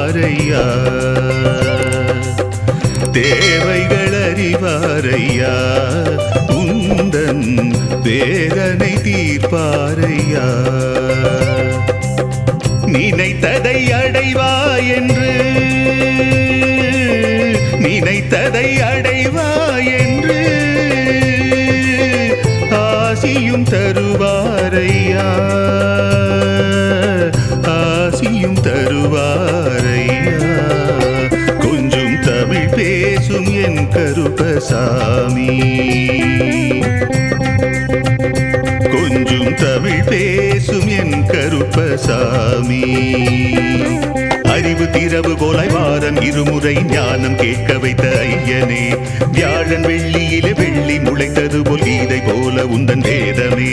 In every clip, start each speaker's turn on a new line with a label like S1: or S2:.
S1: ஐயா தேவைகள் அறிவாரையா உந்தன் வேதனை தீர்ப்பாரையா நினைத்ததை அடைவாய் என்று நினைத்ததை அடைவாய் என்று ஆசியும் தருவாரையா ஆசியும் தருவாரையா கொஞ்சம் தமிழ் பேசும் என் கருப்பசாமி கொஞ்சம் தமிழ் பேசும் என் கருப்பசாமி அறிவு திறவுகோலை வாரம் இருமுறை ஞானம் கேட்க வைத்த ஐயனே வியாழன் வெள்ளியிலே வெள்ளி முளைத்தது போல் கீதை போல உந்தன் வேதமே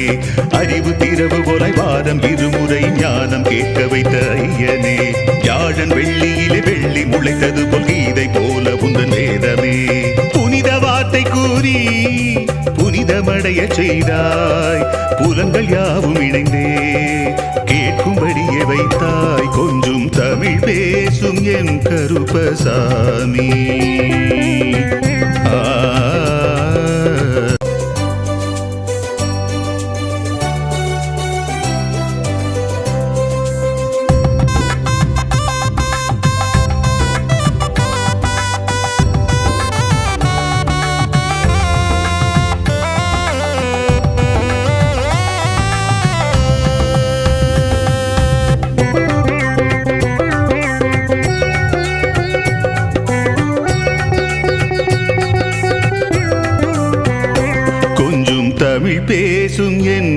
S1: அறிவு திறவுகோலை வாரம் இருமுறை ஞானம் கேட்க வைத்த ஐயனே வியாழன் வெள்ளியிலே வெள்ளி முளைத்தது போல் கீதை போல உந்தன் வேதமே புனித வார்த்தை கூறி புனிதமடைய செய்தாய் புலங்கள் யாவும் இணைந்தே கேட்கும்படியே வைத்தாய் கொஞ்சம் தமிழ் பேசும் என் கருப்பசாமி தமிழ் பேசும் என்